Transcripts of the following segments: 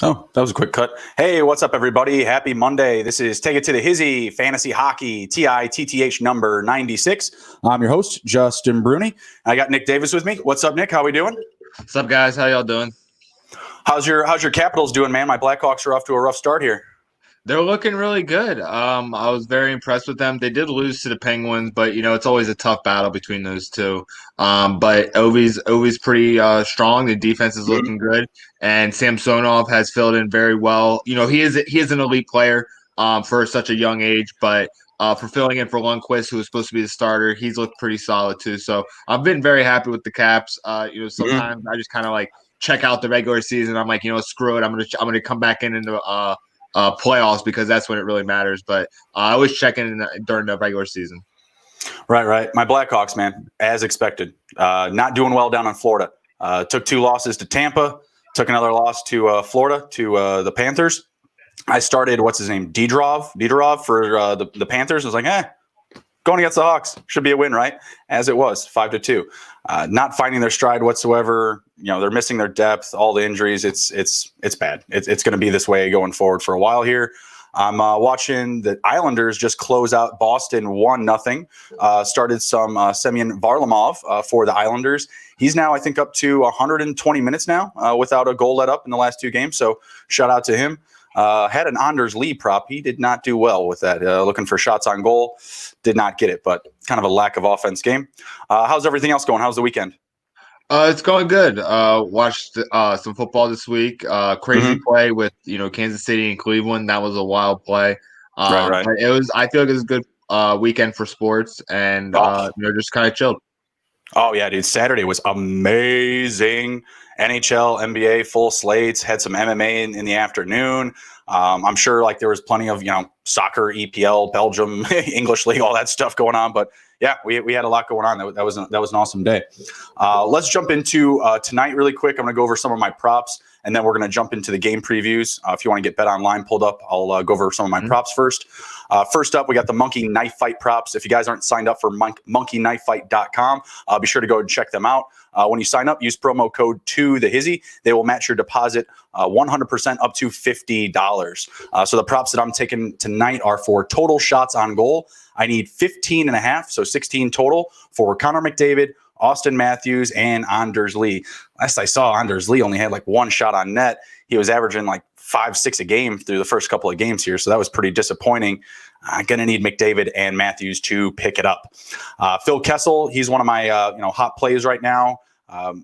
Oh, that was a quick cut. Hey, what's up, everybody? Happy Monday. This is Take It to the Hizzy Fantasy Hockey TITTH number 96. I'm your host, Justin Bruni. I got Nick Davis with me. What's up, Nick? How we doing? What's up, guys? How y'all doing? How's your Capitals doing, man? My Blackhawks are off to a rough start here. They're looking really good. I was very impressed with them. They did lose to the Penguins, but it's always a tough battle between those two. But Ovi's pretty strong. The defense is looking good, and Samsonov has filled in very well. He is an elite player for such a young age, but for filling in for Lundqvist, who was supposed to be the starter, he's looked pretty solid too. So I've been very happy with the Caps. Sometimes I just kind of like check out the regular season. I'm like, screw it. I'm gonna come back into playoffs because that's when it really matters. But I always check in during the regular season. Right. My Blackhawks, man, as expected, not doing well down in Florida. Took 2 losses to Tampa, took another loss to Florida, to the Panthers. I started, what's his name, Didorov for the Panthers. I was like, going against the Hawks should be a win, right? As it was, 5-2. Not finding their stride whatsoever. They're missing their depth, all the injuries. It's bad. It's going to be this way going forward for a while here. I'm watching the Islanders just close out Boston 1-0. Started some Semyon Varlamov for the Islanders. He's now, I think, up to 120 minutes now without a goal let up in the last 2 games. So shout out to him. Had an Anders Lee prop. He did not do well with that. Looking for shots on goal. Did not get it, but kind of a lack of offense game. How's everything else going? How's the weekend? It's going good. Watched some football this week. Crazy play with Kansas City and Cleveland. That was a wild play. Right. But I feel like it was a good weekend for sports, and just kind of chilled. Oh yeah, dude! Saturday was amazing. NHL, NBA, full slates. Had some MMA in the afternoon. I'm sure there was plenty of soccer, EPL, Belgium, English League, all that stuff going on. But yeah, we had a lot going on. That was an awesome day. Let's jump into tonight really quick. I'm going to go over some of my props, and then we're going to jump into the game previews. If you want to get Bet Online pulled up, I'll go over some of my props first. First up, we got the Monkey Knife Fight props. If you guys aren't signed up for monkeyknifefight.com, be sure to go and check them out. When you sign up, use promo code 2TheHizzy. They will match your deposit 100% up to $50. So the props that I'm taking tonight are for total shots on goal. I need 15.5, so 16 total for Connor McDavid, Austin Matthews, and Anders Lee. Last I saw, Anders Lee only had 1 shot on net. He was averaging 5-6 a game through the first couple of games here, so that was pretty disappointing. I'm going to need McDavid and Matthews to pick it up. Phil Kessel, he's one of my hot plays right now.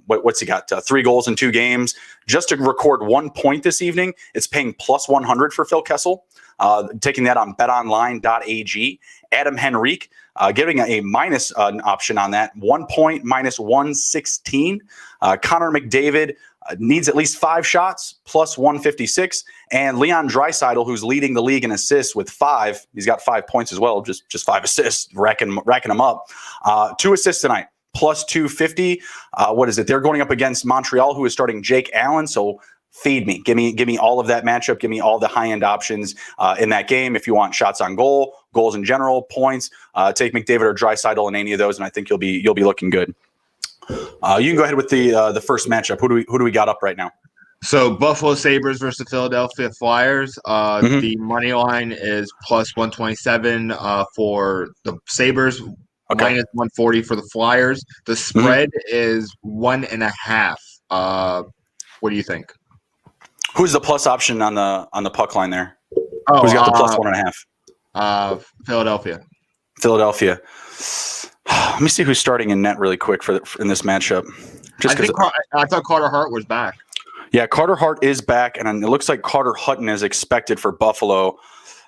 What's he got? 3 goals in 2 games. Just to record 1 point this evening, it's paying plus 100 for Phil Kessel. Taking that on betonline.ag. Adam Henrique, giving a minus option on that. 1 point minus 116. Connor McDavid needs at least 5 shots plus 156. And Leon Draisaitl, who's leading the league in assists with 5. He's got 5 points as well, just 5 assists, racking them up. 2 assists tonight. Plus 250. What is it? They're going up against Montreal, who is starting Jake Allen. So feed me. Give me all of that matchup. Give me all the high-end options in that game. If you want shots on goal, goals in general, points, take McDavid or Draisaitl in any of those, and I think you'll be looking good. You can go ahead with the first matchup. Who do we got up right now? So Buffalo Sabres versus Philadelphia Flyers. The money line is plus 127 for the Sabres. Okay. Minus 140 for the Flyers. The spread is 1.5. What do you think? Who's the plus option on the puck line there? Who's got the plus 1.5? Philadelphia. Let me see who's starting in net really quick in this matchup. I thought Carter Hart was back. Yeah, Carter Hart is back, and it looks like Carter Hutton is expected for Buffalo.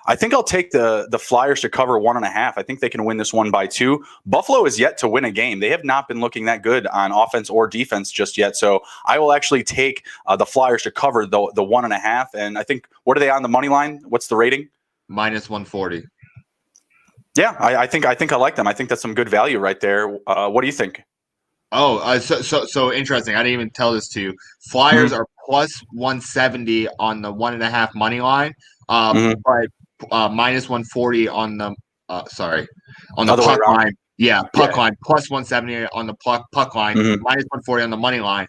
I think I'll take the Flyers to cover 1.5. I think they can win this one by 2. Buffalo is yet to win a game. They have not been looking that good on offense or defense just yet. So I will actually take the Flyers to cover the 1.5. And I think, what are they on the money line? What's the rating? Minus 140. Yeah, I think I like them. I think that's some good value right there. What do you think? Oh, so interesting. I didn't even tell this to you. Flyers Mhm, are plus 170 on the 1.5 money line, mhm. but minus 140 on the on the Other way puck around. line. Yeah, puck Yeah. line plus 170 on the puck line, Mhm. minus 140 on the money line.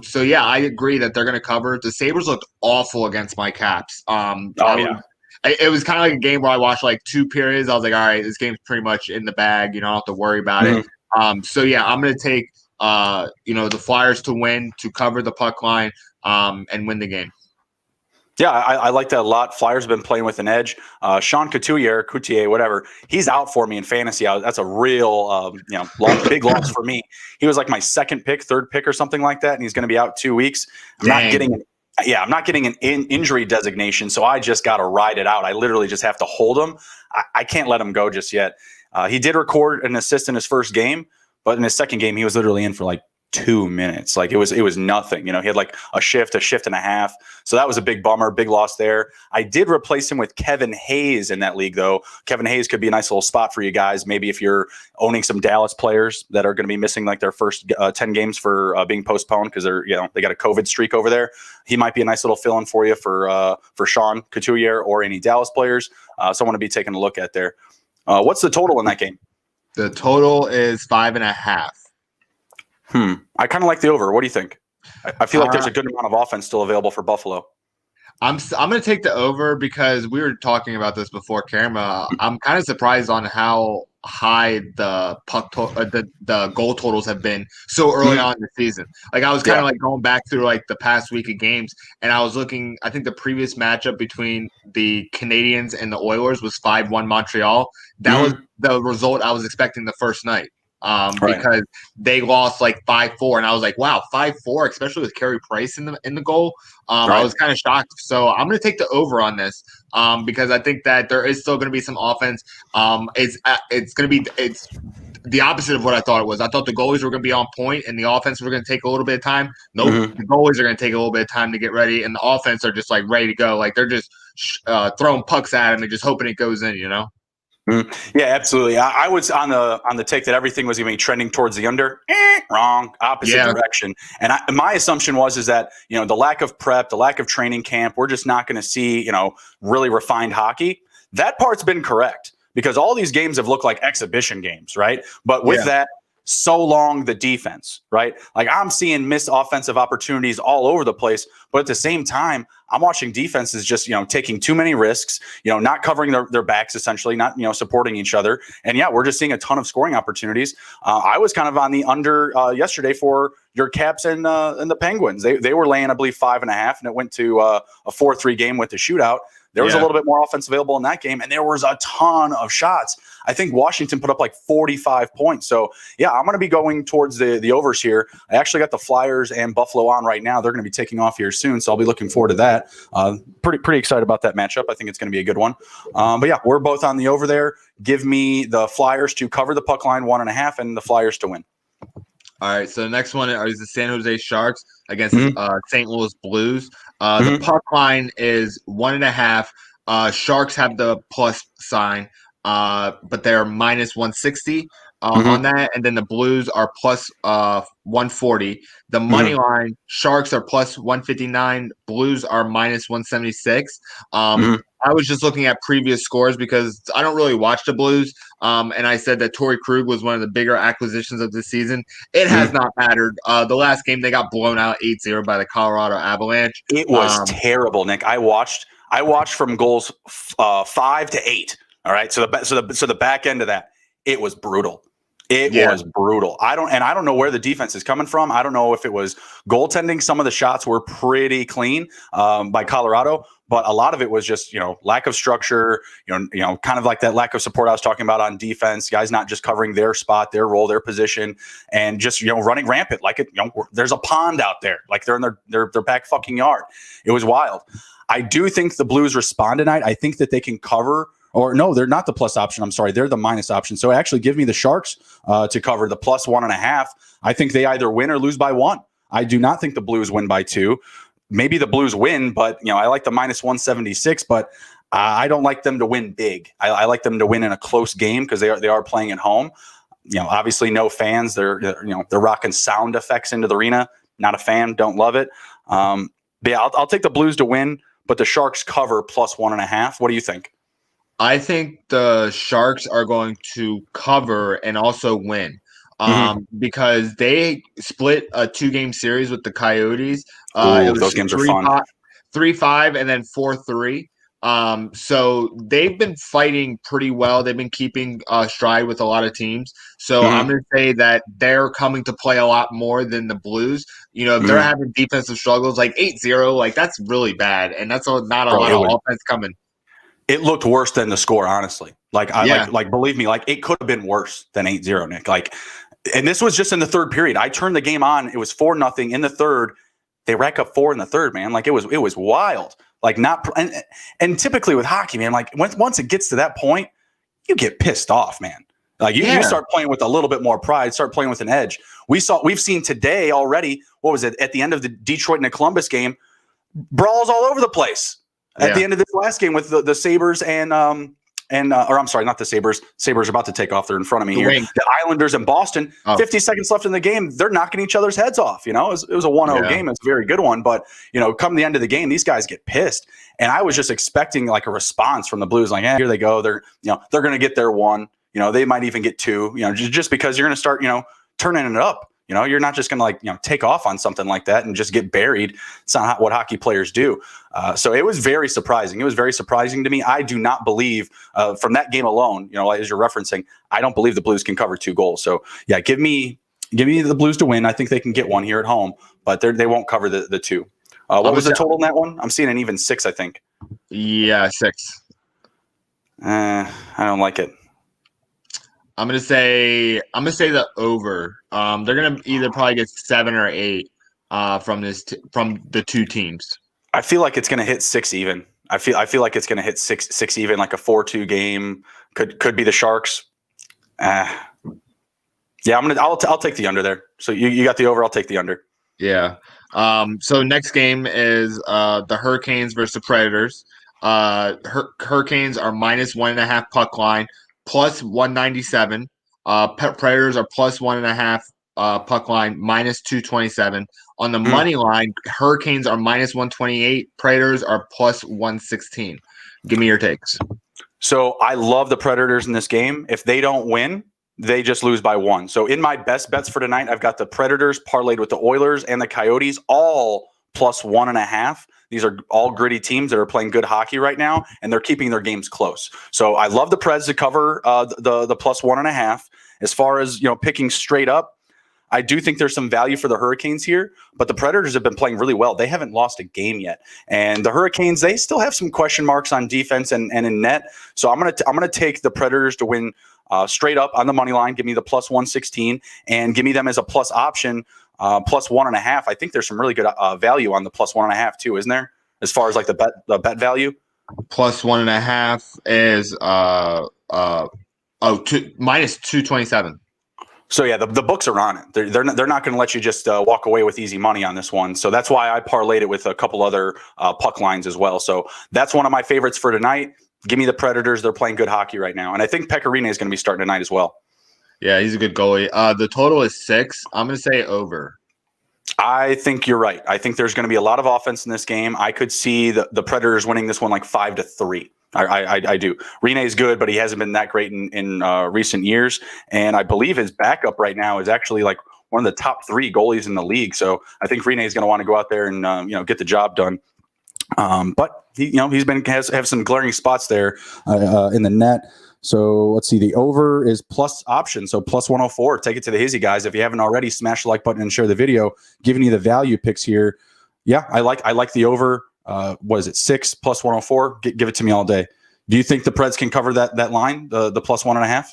So yeah, I agree that they're going to cover. The Sabres looked awful against my Caps. Oh yeah. It was kind of like a game where I watched like 2 periods. I was like, all right, this game's pretty much in the bag. You know, I don't have to worry about it. Mhm. So yeah, I'm going to take the Flyers to win, to cover the puck line, and win the game. Yeah, I like that a lot. Flyers have been playing with an edge. Sean Couturier, whatever, he's out for me in fantasy. That's a real, big loss for me. He was like my second pick, third pick, or something like that, and he's going to be out 2 weeks. I'm not Dang. getting, I'm not getting an injury designation, so I just got to ride it out. I literally just have to hold him. I can't let him go just yet. He did record an assist in his first game, but in his second game, he was literally in for like 2 minutes. Like it was nothing. He had like a shift and a half. So that was a big bummer, big loss there. I did replace him with Kevin Hayes in that league, though. Kevin Hayes could be a nice little spot for you guys. Maybe if you're owning some Dallas players that are going to be missing like their first 10 games for being postponed because they got a COVID streak over there. He might be a nice little fill-in for you for Sean Couturier or any Dallas players. Someone to be taking a look at there. What's the total in that game? The total is 5.5. I kind of like the over. What do you think? I feel like there's Uh, a good amount of offense still available for Buffalo. I'm going to take the over because we were talking about this before camera. I'm kind of surprised on how high the goal totals have been so early Mhm. on in the season. Like I was kind Yeah. of like going back through like the past week of games, and I was looking. I think the previous matchup between the Canadians and the Oilers was 5-1 Montreal. That was Mhm. the result I was expecting the first night. Right. Because they lost like 5-4, and I was like, wow, 5-4, especially with Carey Price in the goal. I Right. was kind of shocked. So I'm going to take the over on this because I think that there is still going to be some offense. It's the opposite of what I thought it was. I thought the goalies were going to be on point and the offense were going to take a little bit of time. Nope, Mhm. the goalies are going to take a little bit of time to get ready, and the offense are just like ready to go. Like they're just throwing pucks at him and just hoping it goes in. You know. Yeah, absolutely. I was on the take that everything was going to be trending towards the under. Wrong, opposite Yeah. direction. And my assumption was that the lack of prep, the lack of training camp, we're just not going to see really refined hockey. That part's been correct because all these games have looked like exhibition games, right? But with Yeah. that, so long the defense, right? Like I'm seeing missed offensive opportunities all over the place, but at the same time, I'm watching defenses just taking too many risks, not covering their backs essentially, not supporting each other, and yeah, we're just seeing a ton of scoring opportunities. I was kind of on the under yesterday for your Caps and the Penguins. They were laying, I believe, 5.5, and it went to a 4-3 game with the shootout. There was a Yeah. little bit more offense available in that game, and there was a ton of shots. I think Washington put up like 45 points. So, yeah, I'm going to be going towards the overs here. I actually got the Flyers and Buffalo on right now. They're going to be taking off here soon, so I'll be looking forward to that. Pretty excited about that matchup. I think it's going to be a good one. But, yeah, we're both on the over there. Give me the Flyers to cover the puck line 1.5 and the Flyers to win. All right, so the next one is the San Jose Sharks against Mhm. the St. Louis Blues. The Mhm. puck line is 1.5. Sharks have the plus sign, but they're minus 160 on Mhm. that, and then the Blues are plus 140. The money Mhm. line, Sharks are plus 159. Blues are minus 176. Mhm. I was just looking at previous scores because I don't really watch the Blues. And I said that Torrey Krug was one of the bigger acquisitions of this season. It has Mhm. not mattered. The last game they got blown out 8-0 by the Colorado Avalanche. It was terrible, Nick. I watched from goals 5 to 8. All right, so the back end of that, it was brutal. It Yeah, was brutal. I don't know where the defense is coming from. I don't know if it was goaltending. Some of the shots were pretty clean by Colorado, but a lot of it was just lack of structure. Kind of like that lack of support I was talking about on defense. Guys not just covering their spot, their role, their position, and just running rampant like it. There's a pond out there, like they're in their back fucking yard. It was wild. I do think the Blues respond tonight. I think that they can cover. Or no, they're not the plus option. I'm sorry, they're the minus option. So actually, give me the Sharks to cover the plus 1.5. I think they either win or lose by 1. I do not think the Blues win by 2. Maybe the Blues win, but I like the minus 176. But I don't like them to win big. I like them to win in a close game because they are playing at home. Obviously no fans. They're rocking sound effects into the arena. Not a fan. Don't love it. But yeah, I'll take the Blues to win, but the Sharks cover plus 1.5. What do you think? I think the Sharks are going to cover and also win. Because they split a 2-game series with the Coyotes. It was Those games are fun. 3-5 and then 4-3. So they've been fighting pretty well. They've been keeping stride with a lot of teams. So I'm going to say that they're coming to play a lot more than the Blues. If they're having defensive struggles like 8-0, like that's really bad, and that's not a lot of offense coming. It looked worse than the score, honestly. Like believe me, like it could have been worse than 8-0, Nick. And this was just in the third period. I turned the game on. It was 4-0 in the third. They rack up 4 in the third, man. Like it was wild. Like and typically with hockey, man, like once it gets to that point, you get pissed off, man. Like you start playing with a little bit more pride, start playing with an edge. We've seen today already, what was it, at the end of the Detroit and the Columbus game, brawls all over the place. At the end of this last game with the Sabres or I'm sorry, not the Sabres. Sabres are about to take off. They're in front of me here. The Islanders and Boston, 50 seconds left in the game. They're knocking each other's heads off. It was a 1-0 game. It's a very good one. But, come the end of the game, these guys get pissed. And I was just expecting like a response from the Blues. Like, here they go. They're going to get their one. They might even get two, just because you're going to start, turning it up. You're not just going to take off on something like that and just get buried. It's not what hockey players do. So it was very surprising. It was very surprising to me. I do not believe from that game alone, as you're referencing, I don't believe the Blues can cover 2 goals. So yeah, give me the Blues to win. I think they can get one here at home, but they won't cover the 2. What was the total in that one? I'm seeing an even 6, I think. Yeah, 6. I don't like it. I'm gonna say the over. They're gonna either probably get 7 or 8 from the 2 teams. I feel like it's gonna hit 6 even. I feel like it's gonna hit 6 even, like a 4-2 game. Could be the Sharks. Yeah, I'll take the under there. So you got the over. I'll take the under. Yeah. So next game is the Hurricanes versus the Predators. Hurricanes are minus 1.5 puck line. Plus 197. Predators are plus 1.5 puck line, minus 227. On the money line, Hurricanes are minus 128. Predators are plus 116. Give me your takes. So I love the Predators in this game. If they don't win, they just lose by 1. So in my best bets for tonight, I've got the Predators parlayed with the Oilers and the Coyotes, all plus 1.5. These are all gritty teams that are playing good hockey right now, and they're keeping their games close. So I love the Preds to cover the plus 1.5. As far as picking straight up, I do think there's some value for the Hurricanes here, but the Predators have been playing really well. They haven't lost a game yet, and the Hurricanes, they still have some question marks on defense and in net. So I'm gonna take the Predators to win straight up on the money line. Give me the plus 116 and give me them as a plus option. Plus 1.5. I think there's some really good value on the plus 1.5 too, isn't there? As far as like the bet value, plus 1.5 is minus 227. So yeah, the books are on it. They're not going to let you just walk away with easy money on this one. So that's why I parlayed it with a couple other puck lines as well. So that's one of my favorites for tonight. Give me the Predators. They're playing good hockey right now, and I think Pecorino is going to be starting tonight as well. Yeah, he's a good goalie. The total is 6. I'm going to say over. I think you're right. I think there's going to be a lot of offense in this game. I could see the Predators winning this one like 5-3. I do. Rene's good, but he hasn't been that great in recent years. And I believe his backup right now is actually like one of the top 3 goalies in the league. So I think Rene is going to want to go out there and get the job done. But he has some glaring spots there in the net. So let's see. The over is plus option, so plus 104. Take it to the Hizzy, guys. If you haven't already, smash the like button and share the video. Giving you the value picks here. Yeah, I like the over. What is it? 6 plus 104. Give it to me all day. Do you think the Preds can cover that line, the plus 1.5?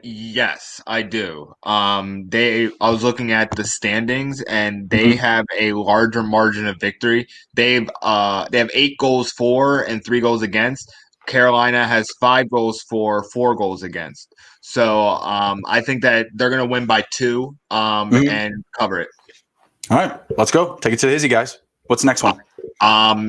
Yes, I do. I was looking at the standings, and they have a larger margin of victory. They have 8 goals for and 3 goals against. Carolina has 5 goals for, 4 goals against. So I think that they're going to win by 2 and cover it. All right, let's go. Take it to the Hizzy, guys. What's the next one?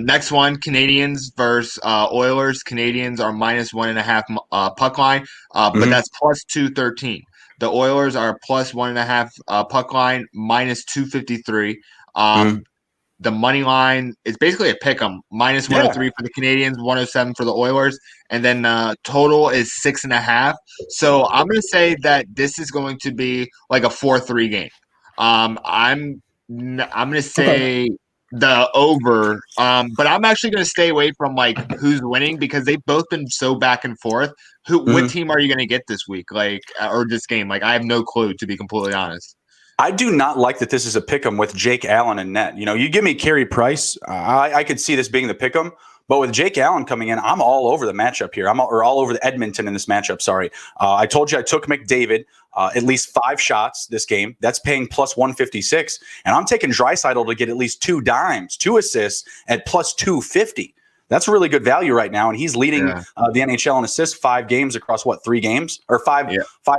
Next one, Canadians versus Oilers. Canadians are minus 1.5 puck line, but that's plus 213. The Oilers are plus 1.5 puck line, minus 253. The money line is basically a pick 'em. Minus 103 for the Canadians, 107 for the Oilers, and then total is 6.5. So I'm going to say that this is going to be like a 4-3 game. I'm going to say the over, but I'm actually going to stay away from like who's winning because they've both been so back and forth. What team are you going to get this week, like or this game? Like I have no clue, to be completely honest. I do not like that this is a pick'em with Jake Allen and net. You know, you give me Carey Price, I could see this being the pick'em. But with Jake Allen coming in, I'm all over the matchup here. I'm all over the Edmonton in this matchup. Sorry, I told you I took McDavid at least 5 shots this game. That's paying plus 156, and I'm taking Draisaitl to get at least 2 dimes, 2 assists at plus 250. That's really good value right now, and he's leading the NHL in assists 5 games across 3 games or 5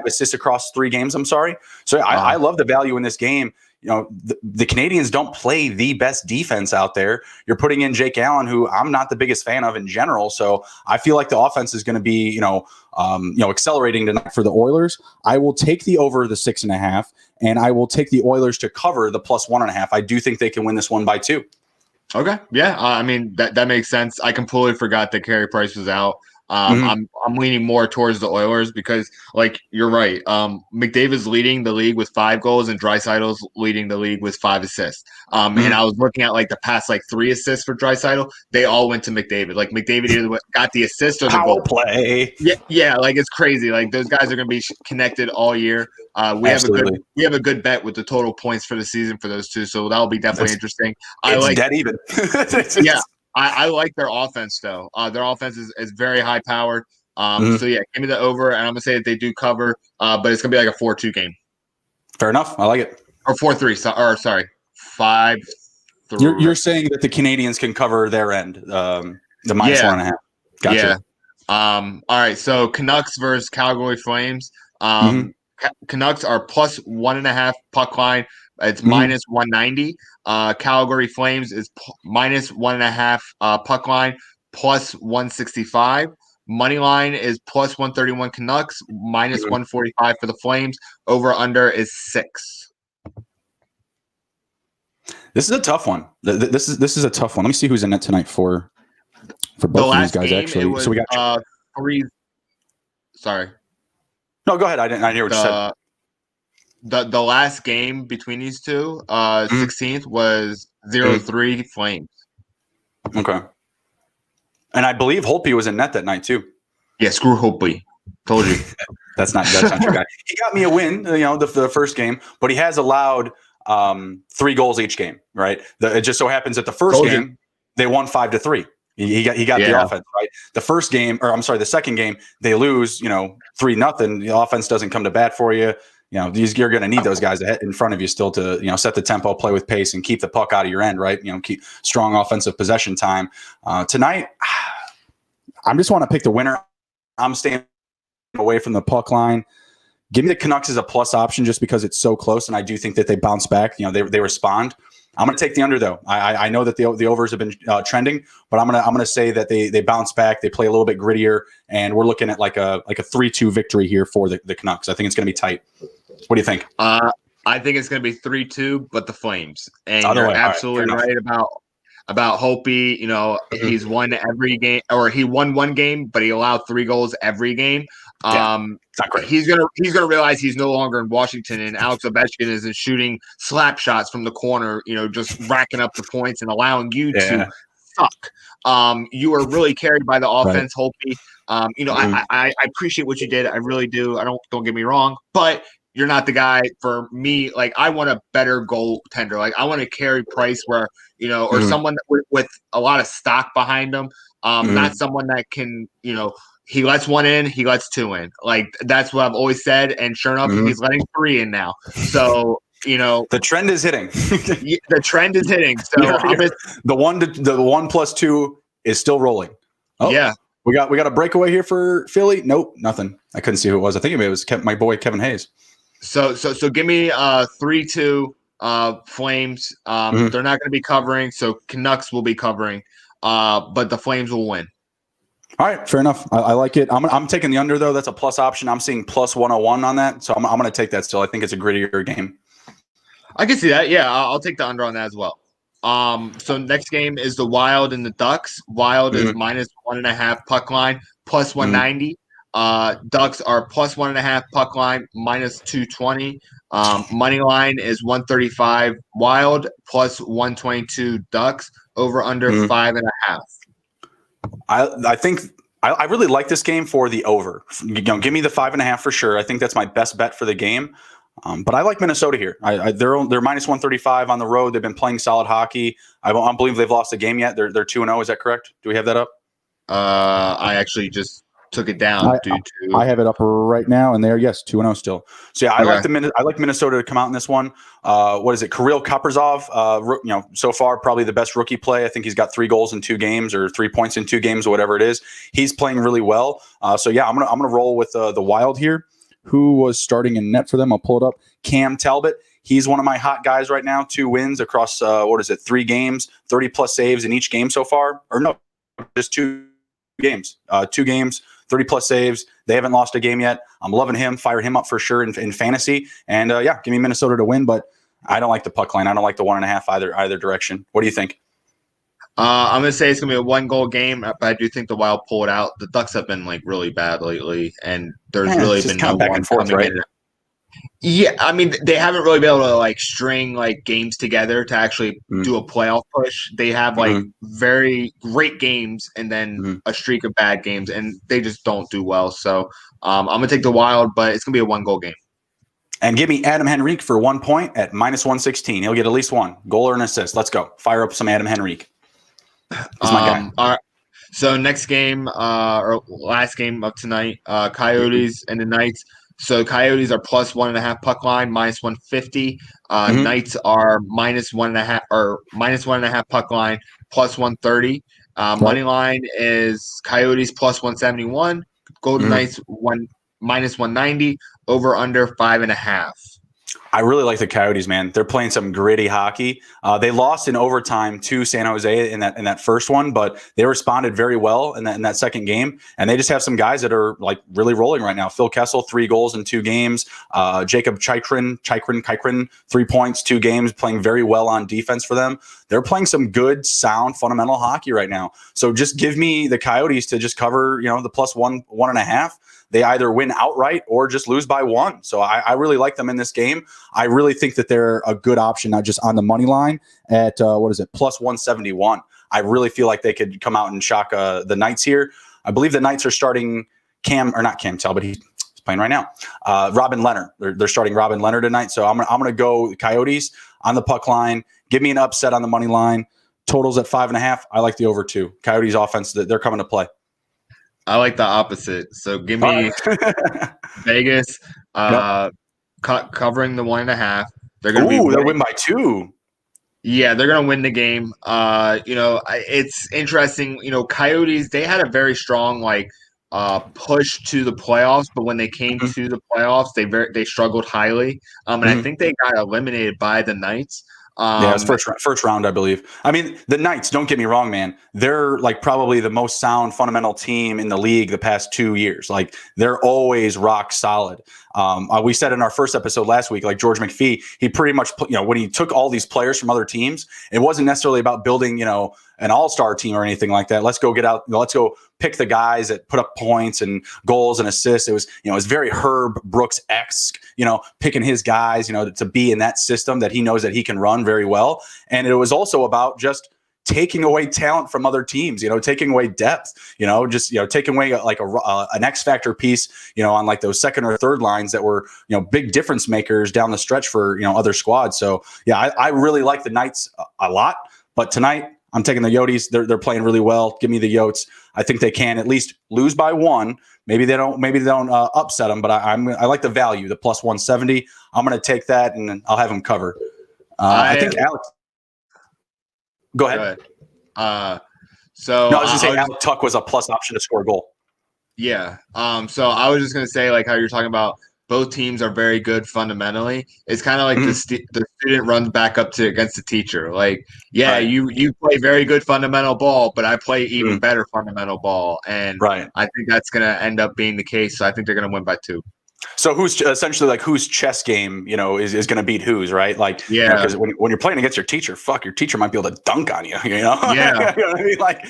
assists across 3 games. I'm sorry. So I love the value in this game. You know, the Canadians don't play the best defense out there. You're putting in Jake Allen, who I'm not the biggest fan of in general. So I feel like the offense is going to be, accelerating tonight for the Oilers. I will take the over the 6.5, and I will take the Oilers to cover the plus 1.5. I do think they can win this one by 2. Okay, yeah, I mean that makes sense. I completely forgot that Carey Price was out. I'm leaning more towards the Oilers because, like, you're right. McDavid's leading the league with 5 goals, and Draisaitl's leading the league with 5 assists. And I was looking at like the past 3 assists for Draisaitl. They all went to McDavid. Like McDavid either got the assist or the goal. Play. Yeah, like it's crazy. Like those guys are going to be connected all year. We have a good bet with the total points for the season for those two, so that'll be definitely interesting. It's dead even. Yeah. I like their offense, though. Their offense is very high powered. So, yeah, give me the over, and I'm going to say that they do cover, but it's going to be like a 4-2 game. Fair enough. I like it. Or 4-3. Sorry, 5-3. You're saying that the Canadians can cover their end, the minus 1.5. Gotcha. Yeah. All right, so Canucks versus Calgary Flames. Canucks are plus 1.5 puck line. It's minus 190. Calgary Flames is minus 1.5 puck line, plus 165. Money line is plus 131 Canucks, minus 145 for the Flames. Over under is 6. This is a tough one. This is a tough one. Let me see who's in it tonight for both of these guys. Actually, so we got 3. Sorry. No, go ahead. I didn't hear what you said. The last game between these two, 16th, was 0-3 Flames. Okay. And I believe Holtby was in net that night too. Yeah, screw Holtby. Told you. that's not your guy. He got me a win, the first game, but he has allowed 3 goals each game, right? It just so happens that the first game they won 5-3. He got the offense right. The second game they lose, 3-0. The offense doesn't come to bat for you. You're going to need those guys in front of you still to, set the tempo, play with pace, and keep the puck out of your end, right? Keep strong offensive possession time. Tonight, I just want to pick the winner. I'm staying away from the puck line. Give me the Canucks as a plus option just because it's so close, and I do think that they bounce back. They respond. I'm going to take the under, though. I know that the overs have been trending, but I'm gonna say that they bounce back. They play a little bit grittier, and we're looking at like a 3-2 victory here for the Canucks. I think it's going to be tight. What do you think? I think it's going to be 3-2, but the Flames. And you're absolutely right about Holtby. He's won every game, or he won 1 game, but he allowed 3 goals every game. Not great. He's gonna realize he's no longer in Washington, and Alex Ovechkin isn't shooting slap shots from the corner, just racking up the points and allowing you to suck. You are really carried by the offense, Holtby. I appreciate what you did. I really do. Don't get me wrong, but you're not the guy for me. Like, I want a better goaltender. Like, I want to carry Price where, or someone with a lot of stock behind him. Not someone that can, he lets 1 in, he lets 2 in. Like, that's what I've always said. And sure enough, he's letting 3 in now. So, the trend is hitting. The trend is hitting. So the 1+2 is still rolling. Oh, yeah. We got a breakaway here for Philly. Nope, nothing. I couldn't see who it was. I think it was my boy Kevin Hayes. So give me 3-2 Flames. Mhm. They're not going to be covering, so Canucks will be covering. But the Flames will win. All right, fair enough. I like it. I'm taking the under though. That's a plus option. I'm seeing plus 101 on that, so I'm going to take that still. I think it's a grittier game. I can see that. Yeah, I'll take the under on that as well. So next game is the Wild and the Ducks. Wild is Mhm. -1.5 puck line, plus Mhm. 190. Ducks are plus 1.5 puck line, -220. Money line is 135 Wild, plus 122 Ducks, over under Mhm. 5.5. I think I really like this game for the over. Give me the 5.5 for sure. I think that's my best bet for the game. But I like Minnesota here. They're -135 on the road. They've been playing solid hockey. I don't believe they've lost a game yet. They're 2-0. Is that correct? Do we have that up? I actually just took it down due to. I have it up right now, and they're 2-0 still. So yeah, Okay. I like Minnesota to come out in this one. What is it? Karil Caprizzov, so far probably the best rookie play. I think he's got 3 goals in 2 games or 3 points in 2 games or whatever it is. He's playing really well. So yeah, I'm gonna roll with the Wild here. Who was starting in net for them? I'll pull it up. Cam Talbot. He's one of my hot guys right now. 2 wins across 3 games, 30 plus saves in each game so far. Or no, just 2 games. 2 games, 30 plus saves. They haven't lost a game yet. I'm loving him. Fire him up for sure in fantasy. And yeah, give me Minnesota to win. But I don't like the puck line. I don't like the 1.5 either direction. What do you think? I'm gonna say it's gonna be a 1-goal game, but I do think the Wild pull it out. The Ducks have been like really bad lately, and there's really been no back one and forth, coming right? in. Yeah, I mean they haven't really been able to like string like games together to actually do a playoff push. They have like very great games and then a streak of bad games, and they just don't do well. So I'm gonna take the Wild, but it's gonna be a 1-goal game. And give me Adam Henrique for 1 point at -116. He'll get at least 1 goal or an assist. Let's go. Fire up some Adam Henrique. He's my guy. All right. So next game, or last game of tonight, Coyotes and the Knights. So Coyotes are plus 1.5 puck line, -150. Knights are -1.5 or -1.5 puck line, plus 130. Money line is Coyotes plus 171. Golden Knights -190. Over under 5.5. I really like the Coyotes, man. They're playing some gritty hockey. They lost in overtime to San Jose in that first one, but they responded very well in that second game. And they just have some guys that are like really rolling right now. Phil Kessel, 3 goals in 2 games. Jacob Chikrin, 3 points, 2 games, playing very well on defense for them. They're playing some good, sound, fundamental hockey right now. So just give me the Coyotes to just cover, the plus 1.5. They either win outright or just lose by 1. So I really like them in this game. I really think that they're a good option, not just on the money line at, plus 171. I really feel like they could come out and shock the Knights here. I believe the Knights are starting not Cam Talbot, he's playing right now. Robin Leonard. They're starting Robin Leonard tonight. So I'm gonna go Coyotes on the puck line. Give me an upset on the money line. Totals at 5.5. I like the over 2. Coyotes offense, they're coming to play. I like the opposite. So give me Vegas covering the 1.5. They're going to be they'll win by 2. Yeah, they're going to win the game. It's interesting. Coyotes, they had a very strong push to the playoffs, but when they came to the playoffs, they struggled highly. And I think they got eliminated by the Knights. Yeah, it was first round, I believe. I mean, the Knights, don't get me wrong, man. They're like probably the most sound fundamental team in the league the past 2 years. Like they're always rock solid. We said in our first episode last week, like George McPhee, he pretty much, when he took all these players from other teams, it wasn't necessarily about building, an all-star team or anything like that. Let's go pick the guys that put up points and goals and assists. It was, it was very Herb Brooks-esque, picking his guys, to be in that system that he knows that he can run very well. And it was also about just taking away talent from other teams, taking away depth, taking away an X factor piece, on like those second or third lines that were, big difference makers down the stretch for, other squads. So yeah, I really like the Knights a lot, but tonight I'm taking the Yotes. They're playing really well. Give me the Yotes. I think they can at least lose by 1. Maybe they don't upset them, but I like the value, the plus 170. I'm going to take that and I'll have them cover. I think Alex. Go ahead. I was just saying Alex Tuck was a plus option to score a goal. Yeah. So I was just gonna say, like how you're talking about both teams are very good fundamentally. It's kind of like the student runs back up to against the teacher. Like, yeah, Right. you play very good fundamental ball, but I play even better fundamental ball, and Right. I think that's going to end up being the case. So I think they're going to win by 2. So who's essentially like whose chess game, is going to beat whose, right? Like, Yeah. because when you're playing against your teacher, your teacher might be able to dunk on you, Yeah. You know what I mean? Like,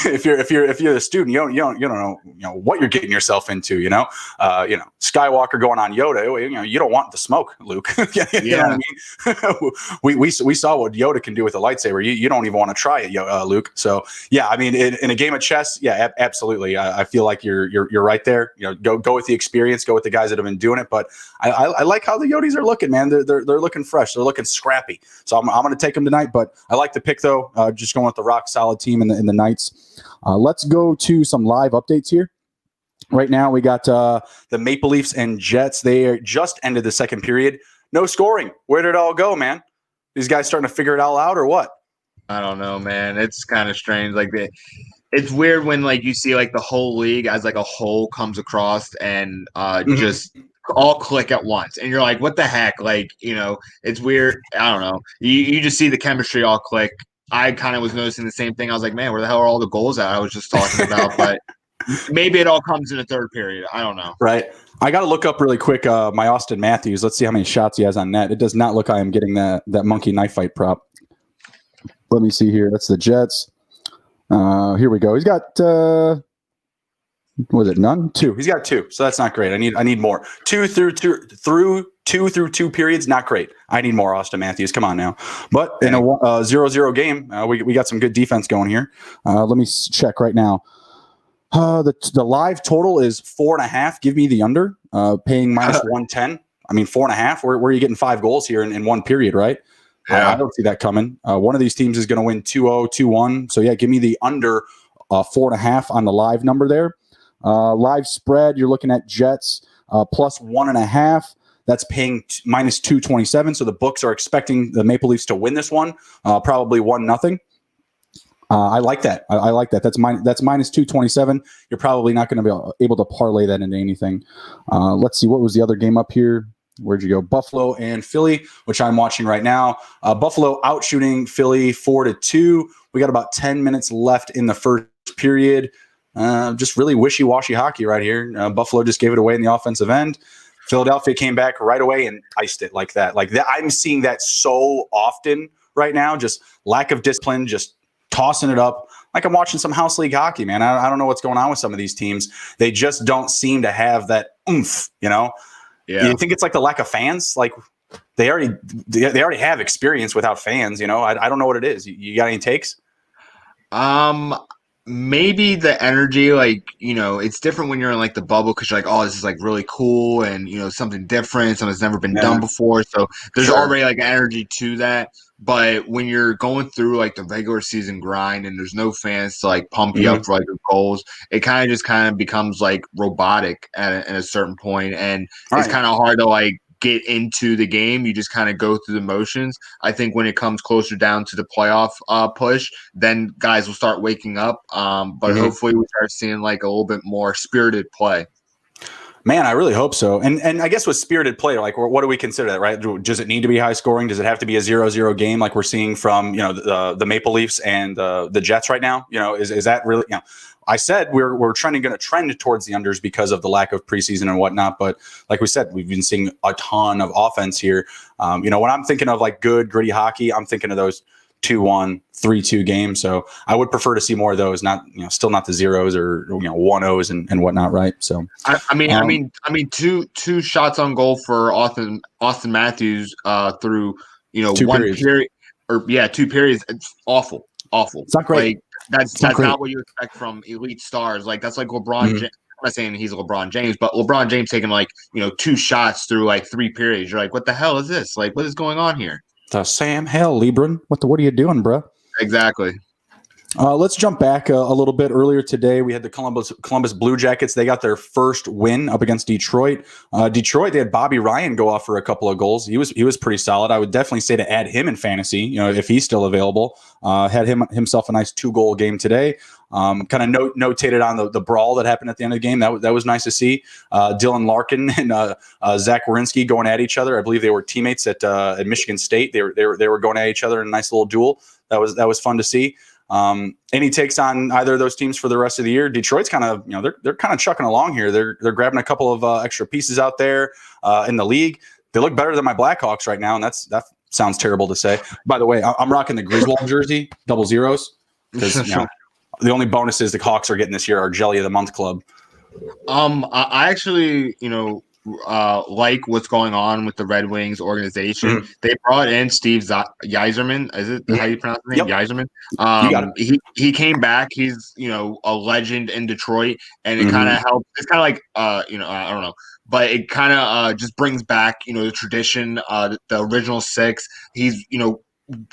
if you're a student, you don't know, what you're getting yourself into, Skywalker going on Yoda, you don't want the smoke, Luke. You know what I mean? we saw what Yoda can do with a lightsaber. You don't even want to try it, Luke. So yeah, I mean, in a game of chess, yeah, absolutely. I feel like you're right there. Go with the experience, go with the guys that have been doing it. But I like how the Yodis are looking, man. They're looking fresh. They're looking scrappy. So I'm going to take them tonight. But I like the pick though. Just going with the rock solid team in the Knights. Let's go to some live updates here. Right now we got the Maple Leafs and Jets. They just ended the second period. No scoring. Where did it all go, man? These guys starting to figure it all out or what? I don't know, man. It's kind of strange. Like it's weird when like you see like the whole league as like a whole comes across and just all click at once, and you're like, what the heck? Like, it's weird. I don't know. You just see the chemistry all click. I kind of was noticing the same thing. I was like, man, where the hell are all the goals at I was just talking about? But maybe it all comes in the third period. I don't know. Right. I got to look up really quick my Austin Matthews. Let's see how many shots he has on net. It does not look like I'm getting that monkey knife fight prop. Let me see here. That's the Jets. Here we go. He's got was it none? 2. He's got 2. So that's not great. I need more. 2 through 2 periods, not great. I need more Austin Matthews. Come on now. But in a 0-0 game, we got some good defense going here. Let me check right now. The live total is 4.5. Give me the under. Paying minus 110. I mean 4.5. Where are you getting 5 goals here in one period, right? Yeah. I don't see that coming. One of these teams is going to win 2-0, 2-1. So yeah, give me the under 4.5 on the live number there. Live spread, you're looking at Jets plus 1.5. That's paying minus 227. So the books are expecting the Maple Leafs to win this one, probably 1-0. I like that. I like that. That's minus 227. You're probably not going to be able to parlay that into anything. Let's see. What was the other game up here? Where'd you go? Buffalo and Philly, which I'm watching right now. Buffalo outshooting Philly 4-2. We got about 10 minutes left in the first period. Just really wishy-washy hockey right here. Buffalo just gave it away in the offensive end. Philadelphia came back right away and iced it like that. Like that, I'm seeing that so often right now. Just lack of discipline, just tossing it up. Like I'm watching some house league hockey, man. I don't know what's going on with some of these teams. They just don't seem to have that oomph, Yeah. You think it's like the lack of fans? Like they already have experience without fans, I don't know what it is. You got any takes? Maybe the energy, it's different when you're in like the bubble because you're like, oh, this is like really cool and something different, something that's never been done before. So there's already like energy to that. But when you're going through like the regular season grind and there's no fans to like pump you up for like your goals, it kind of becomes like robotic at a certain point, and it's kind of hard to like get into the game. You just kind of go through the motions. I think when it comes closer down to the playoff push, then guys will start waking up. But hopefully we start seeing like a little bit more spirited play. Man, I really hope so. And I guess with spirited play, like what do we consider that, right? Does it need to be high scoring? Does it have to be a 0-0 game like we're seeing from, the Maple Leafs and the Jets right now? Is that really, I said we're going to trend towards the unders because of the lack of preseason and whatnot. But like we said, we've been seeing a ton of offense here. When I'm thinking of like good, gritty hockey, I'm thinking of those 2-1, 3-2 games. So I would prefer to see more of those, not, still not the 0s or, 1-0s and whatnot. Right. So, I mean, two shots on goal for Austin Matthews through, 2 one periods. period or 2 periods. It's awful. It's not great. Like, that's not what you expect from elite stars. Like that's like LeBron James. I'm not saying he's LeBron James, but LeBron James taking like, 2 shots through like 3 periods. You're like, what the hell is this? Like, what is going on here? Sam Hell, Lebron. What are you doing, bro? Exactly. Let's jump back a little bit. Earlier today, we had the Columbus Blue Jackets. They got their first win up against Detroit. Detroit, they had Bobby Ryan go off for a couple of goals. He was pretty solid. I would definitely say to add him in fantasy, if he's still available. Had himself a nice 2-goal game today. Kind of notated on the brawl that happened at the end of the game. That was nice to see. Dylan Larkin and Zach Werenski going at each other. I believe they were teammates at Michigan State. They were going at each other in a nice little duel. That was fun to see. Any takes on either of those teams for the rest of the year? Detroit's kind of, they're kind of chucking along here. They're grabbing a couple of extra pieces out there in the league. They look better than my Blackhawks right now, and that sounds terrible to say. By the way, I'm rocking the Griswold jersey, 00s, because the only bonuses the Hawks are getting this year are Jelly of the Month Club. I actually, like what's going on with the Red Wings organization. Mm-hmm. They brought in Steve Yzerman. Is it how you pronounce his name? Yep. Yzerman. He came back. He's a legend in Detroit, and it kind of helps. It's kind of like I don't know, but it kind of just brings back the tradition, the original six. He's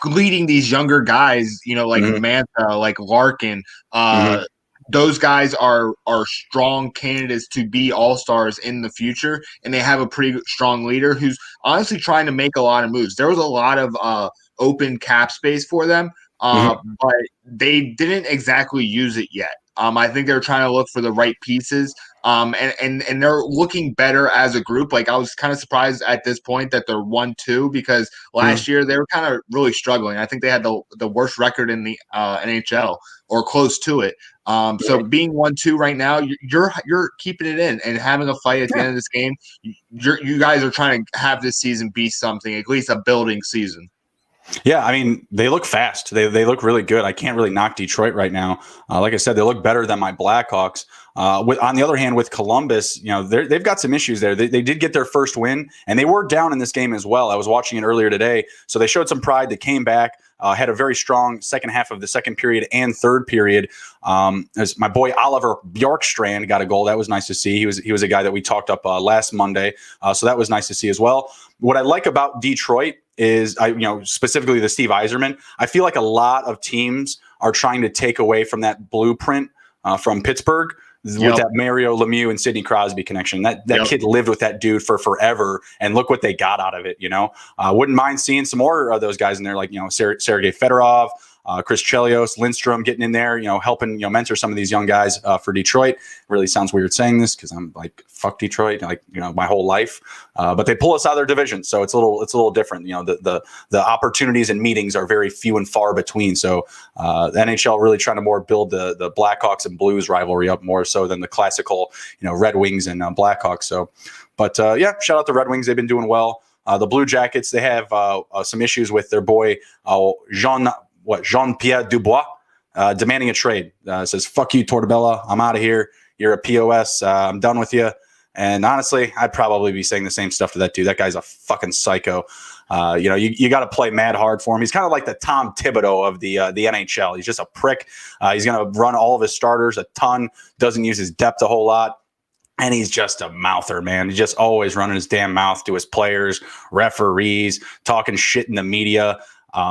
leading these younger guys, like Mantha, like Larkin. Those guys are strong candidates to be all-stars in the future, and they have a pretty strong leader who's honestly trying to make a lot of moves. There was a lot of open cap space for them, but they didn't exactly use it yet. I think they're trying to look for the right pieces, and they're looking better as a group. Like, I was kind of surprised at this point that they're 1-2 because last year they were kind of really struggling. I think they had the worst record in the NHL or close to it. So being 1-2 right now, you're keeping it in and having a fight at the end of this game. You guys are trying to have this season be something, at least a building season. Yeah, I mean, they look fast. They look really good. I can't really knock Detroit right now. Like I said, they look better than my Blackhawks. On the other hand, with Columbus, they've got some issues there. They did get their first win, and they were down in this game as well. I was watching it earlier today, so they showed some pride. They came back, had a very strong second half of the second period and third period. As my boy Oliver Bjorkstrand got a goal. That was nice to see. He was a guy that we talked up last Monday, so that was nice to see as well. What I like about Detroit is, specifically the Steve Yzerman, I feel like a lot of teams are trying to take away from that blueprint from Pittsburgh with that Mario Lemieux and Sidney Crosby connection. That kid lived with that dude for forever, and look what they got out of it. Wouldn't mind seeing some more of those guys in there, like Sergei Fedorov, Chris Chelios, Lindstrom getting in there, helping mentor some of these young guys for Detroit. Really sounds weird saying this because I'm like, fuck Detroit, my whole life. But they pull us out of their division, so it's a little different. The opportunities and meetings are very few and far between. So the NHL really trying to more build the Blackhawks and Blues rivalry up more so than the classical Red Wings and Blackhawks. So, but shout out the Red Wings. They've been doing well. The Blue Jackets, they have some issues with their boy Jean-Pierre Dubois, demanding a trade. Says, fuck you, Tortobella. I'm out of here. You're a POS. I'm done with you. And honestly, I'd probably be saying the same stuff to that dude. That guy's a fucking psycho. You got to play mad hard for him. He's kind of like the Tom Thibodeau of the NHL. He's just a prick. He's going to run all of his starters a ton, doesn't use his depth a whole lot. And he's just a mouther, man. He's just always running his damn mouth to his players, referees, talking shit in the media.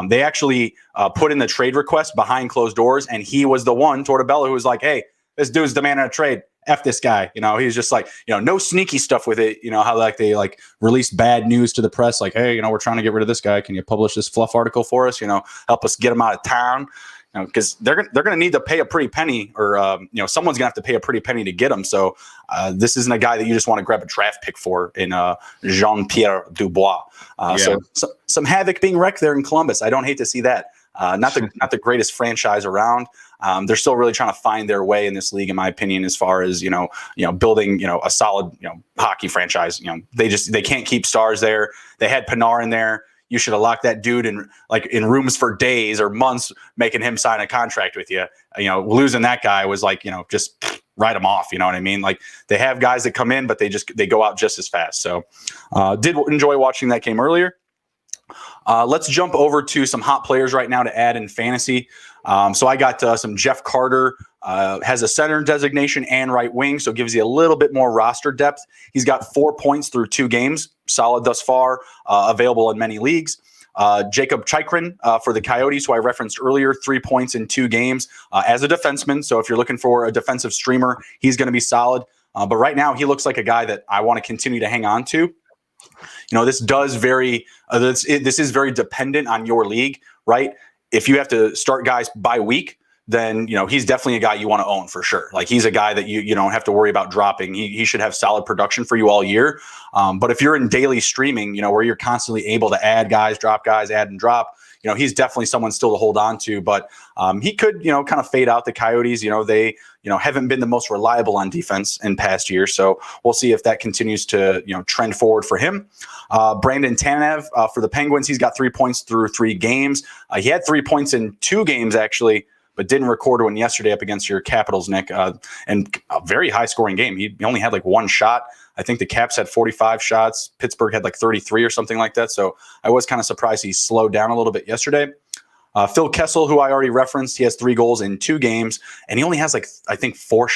They actually put in the trade request behind closed doors, and he was the one, Tortobella, who was like, hey, this dude's demanding a trade. F this guy. He's just like, no sneaky stuff with it. How they release bad news to the press, like, hey, we're trying to get rid of this guy. Can you publish this fluff article for us? Help us get him out of town. Because they're going to need to pay a pretty penny, or someone's going to have to pay a pretty penny to get him. So this isn't a guy that you just want to grab a draft pick for in Jean-Pierre Dubois. So some havoc being wrecked there in Columbus. I don't hate to see that. Not the greatest franchise around. They're still really trying to find their way in this league, in my opinion, as far as building a solid hockey franchise. They can't keep stars there. They had Pinar in there. You should have locked that dude in rooms for days or months, making him sign a contract with you. Losing that guy was just write him off. You know what I mean? Like, they have guys that come in, but they go out just as fast. So did enjoy watching that game earlier. Let's jump over to some hot players right now to add in fantasy. So I got some Jeff Carter, has a center designation and right wing, so gives you a little bit more roster depth. He's got 4 points through 2 games, solid thus far, available in many leagues. Jacob Chikrin for the Coyotes, who I referenced earlier, 3 points in 2 games as a defenseman. So if you're looking for a defensive streamer, he's going to be solid. But right now, he looks like a guy that I want to continue to hang on to. This does vary. This is very dependent on your league, right? If you have to start guys by week, then he's definitely a guy you want to own for sure. Like, he's a guy that you don't have to worry about dropping. He should have solid production for you all year. But if you're in daily streaming, where you're constantly able to add guys, drop guys, add and drop, he's definitely someone still to hold on to. But he could, kind of fade out. The Coyotes, they haven't been the most reliable on defense in past years. So we'll see if that continues to, trend forward for him. Brandon Tanev for the Penguins, he's got 3 points through 3 games. He had 3 points in 2 games, actually, but didn't record one yesterday up against your Capitals, Nick. And a very high-scoring game. He only had like 1 shot. I think the Caps had 45 shots. Pittsburgh had like 33 or something like that. So I was kind of surprised he slowed down a little bit yesterday. Phil Kessel, who I already referenced, he has 3 goals in 2 games, and he only has 5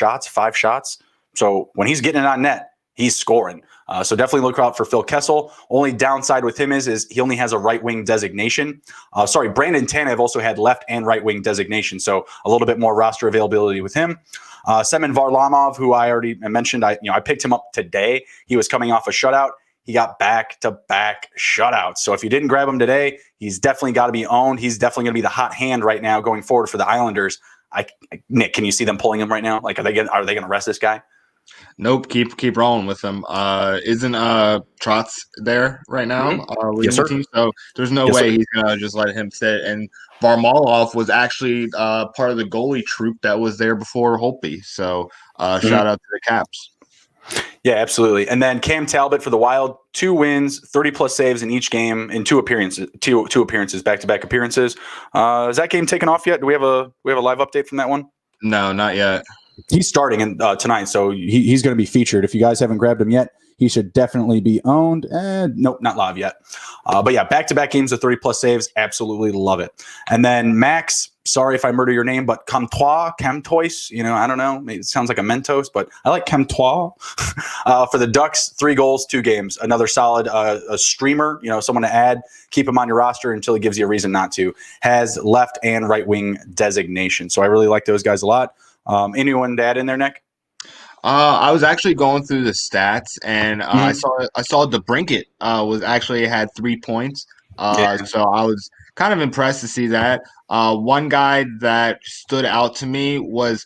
shots. So when he's getting it on net, he's scoring. So definitely look out for Phil Kessel. Only downside with him is he only has a right wing designation. Brandon Tanev also had left and right wing designation. So a little bit more roster availability with him. Semen Varlamov, who I already mentioned, I picked him up today. He was coming off a shutout. He got back-to-back shutouts. So if you didn't grab him today, he's definitely got to be owned. He's definitely going to be the hot hand right now going forward for the Islanders. Nick, can you see them pulling him right now? Like, are they going to rest this guy? Nope, keep rolling with him. Isn't Trotz there right now? Yes, sir. The team? So there's no way he's gonna just let him sit. And Varlamov was actually part of the goalie troop that was there before Holtby. So shout out to the Caps. Yeah, absolutely. And then Cam Talbot for the Wild, 2 wins, 30+ saves in each game in 2 appearances, two appearances, back-to-back appearances. Is that game taken off yet? Do we have a live update from that one? No, not yet. He's starting tonight, so he's going to be featured. If you guys haven't grabbed him yet, he should definitely be owned. Nope, not live yet. But yeah, back-to-back games of 30+ saves. Absolutely love it. And then Max, sorry if I murder your name, but Camtois, I don't know. It sounds like a Mentos, but I like Camtois. For the Ducks, 3 goals, 2 games. Another solid a streamer, someone to add. Keep him on your roster until he gives you a reason not to. Has left and right wing designation. So I really like those guys a lot. Anyone to add in there, Nick? I was actually going through the stats, and I saw DeBrincat was actually had 3 points. So I was kind of impressed to see that. One guy that stood out to me was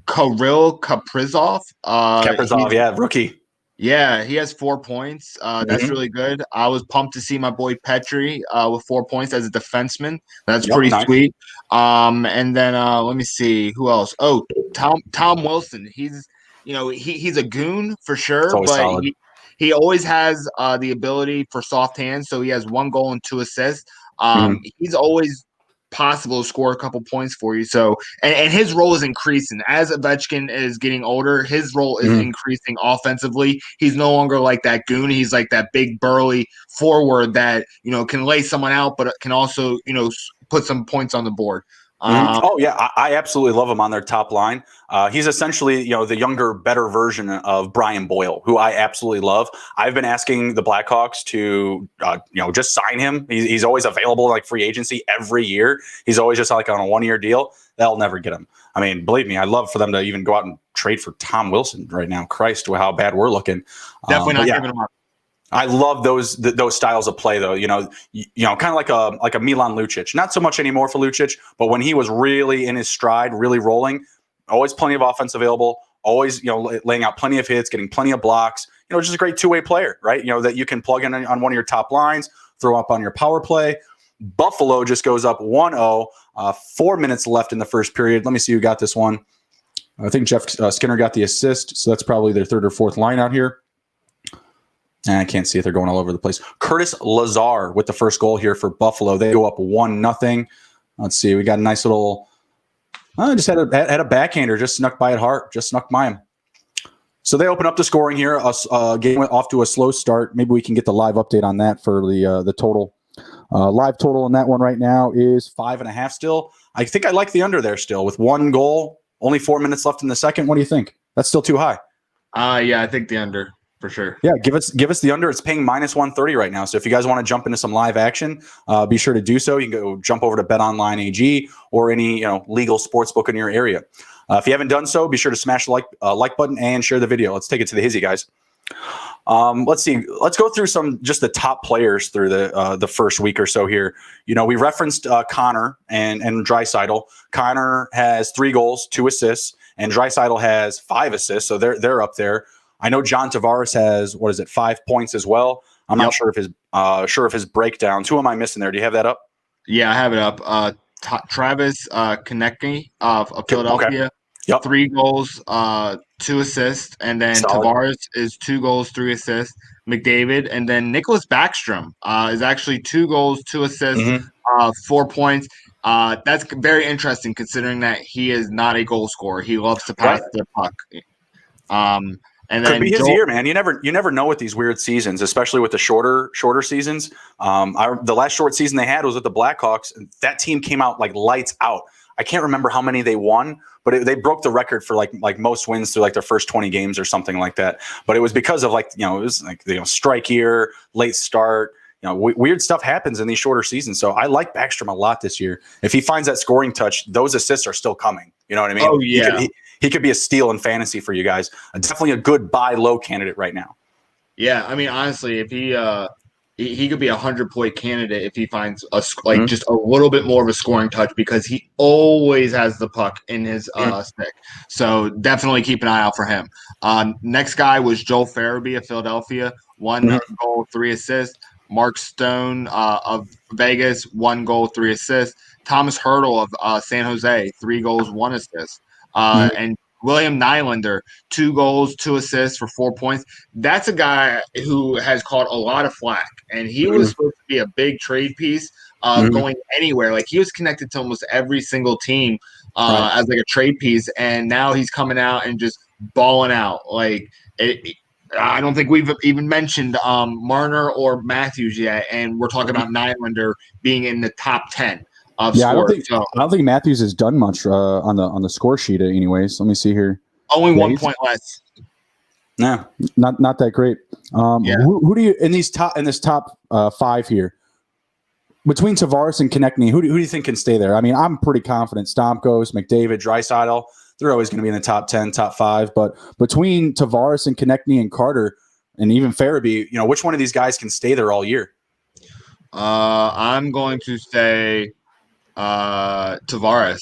Karil Caprizzov. Rookie. Yeah, he has 4 points. That's really good. I was pumped to see my boy Petrie with 4 points as a defenseman. That's pretty sweet. And then let me see who else. Oh, Tom Wilson. He's a goon for sure, but he always has the ability for soft hands. So he has 1 goal and 2 assists. He's always possible to score a couple points for you. So and his role is increasing as Ovechkin is getting older. His role is increasing offensively. He's no longer like that goon. He's like that big burly forward that can lay someone out, but can also put some points on the board. I absolutely love him on their top line. He's essentially, the younger, better version of Brian Boyle, who I absolutely love. I've been asking the Blackhawks to, just sign him. He's always available like free agency every year. He's always just like on a 1-year deal. They'll never get him. I mean, believe me, I'd love for them to even go out and trade for Tom Wilson right now. Christ, how bad we're looking. Definitely not giving him up. I love those styles of play, though. Kind of like a Milan Lucic. Not so much anymore for Lucic, but when he was really in his stride, really rolling, always plenty of offense available. Always, laying out plenty of hits, getting plenty of blocks. Just a great 2-way player, right? That you can plug in on one of your top lines, throw up on your power play. Buffalo just goes up 1-0. 4 minutes left in the first period. Let me see who got this one. I think Jeff Skinner got the assist, so that's probably their 3rd or 4th line out here. I can't see it. They're going all over the place. Curtis Lazar with the first goal here for Buffalo. They go up 1-0. Let's see. We got a nice little. Just had a backhander. Just snuck by him. So they open up the scoring here. Game went off to a slow start. Maybe we can get the live update on that for the total. Live total on that one right now is 5.5 still. I think I like the under there still with 1 goal. Only 4 minutes left in the second. What do you think? That's still too high. Yeah, I think the under. for sure. Yeah, give us the under. It's paying -130 right now. So if you guys want to jump into some live action, be sure to do so. You can go jump over to BetOnline AG or any legal sports book in your area. If you haven't done so, be sure to smash the like button and share the video. Let's take it to the Hizzy, guys. Let's see. Let's go through just the top players through the first week or so here. We referenced Connor and Draisaitl. Connor has 3 goals, 2 assists, and Draisaitl has 5 assists. So they're up there. I know John Tavares has 5 points as well. I'm not sure of his breakdowns. Who am I missing there? Do you have that up? Yeah, I have it up. Travis Konecny of Philadelphia. Okay. Yep. 3 goals, 2 assists, and then Solid. Tavares is 2 goals, 3 assists. McDavid, and then Nicholas Backstrom is actually 2 goals, 2 assists, 4 points. That's very interesting considering that he is not a goal scorer. He loves to pass the puck. And Could then be his year, man. You never know with these weird seasons, especially with the shorter seasons. The last short season they had was with the Blackhawks, and that team came out like lights out. I can't remember how many they won, but they broke the record for like most wins through like their first 20 games or something like that. But it was because of it was like strike year, late start. Weird stuff happens in these shorter seasons. So I like Backstrom a lot this year. If he finds that scoring touch, those assists are still coming. You know what I mean? Oh yeah. He could be a steal in fantasy for you guys. Definitely a good buy low candidate right now. Yeah, I mean, honestly, if he could be 100-point candidate if he finds just a little bit more of a scoring touch because he always has the puck in his stick. So definitely keep an eye out for him. Next guy was Joel Faraby of Philadelphia, 1 goal, 3 assists. Mark Stone of Vegas, 1 goal, 3 assists. Thomas Hertl of San Jose, 3 goals, 1 assist. And William Nylander, 2 goals, 2 assists for 4 points. That's a guy who has caught a lot of flack, and he was supposed to be a big trade piece going anywhere. Like he was connected to almost every single team as like a trade piece, and now he's coming out and just balling out. I don't think we've even mentioned Marner or Matthews yet, and we're talking about Nylander being in the top 10. I don't think Matthews has done much on the score sheet anyways. Let me see here. Only 1 point less. No, not that great. Who do you in this top 5 here between Tavares and Konecny? Who do you think can stay there? I mean, I'm pretty confident. Stamkos, McDavid, Draisaitl, they're always going to be in the top 10, top 5. But between Tavares and Konecny and Carter and even Faraby, which one of these guys can stay there all year? I'm going to say Tavares.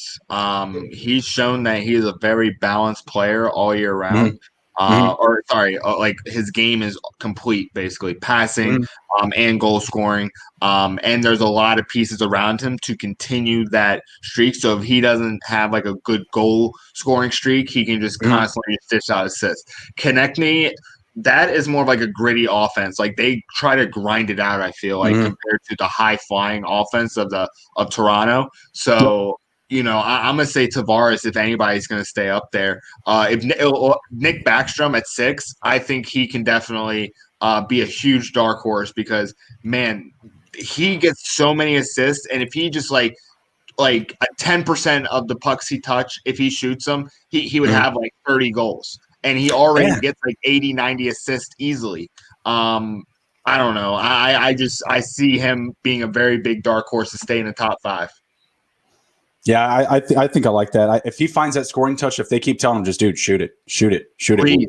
He's shown that he is a very balanced player all year round. Like his game is complete, basically passing and goal scoring. And there's a lot of pieces around him to continue that streak. So if he doesn't have like a good goal scoring streak, he can just constantly dish out assists. Konecny, that is more of like a gritty offense. Like they try to grind it out, I feel like, compared to the high flying offense of Toronto. So, I'm going to say Tavares if anybody's going to stay up there. If Nick Backstrom at 6, I think he can definitely be a huge dark horse because, man, he gets so many assists. And if he just like 10% of the pucks he touch, if he shoots them, he would have like 30 goals. And he already gets like 80, 90 assists easily. I don't know. I see him being a very big dark horse to stay in the top 5. Yeah, I think I like that. If he finds that scoring touch, if they keep telling him, just dude, shoot it. Please,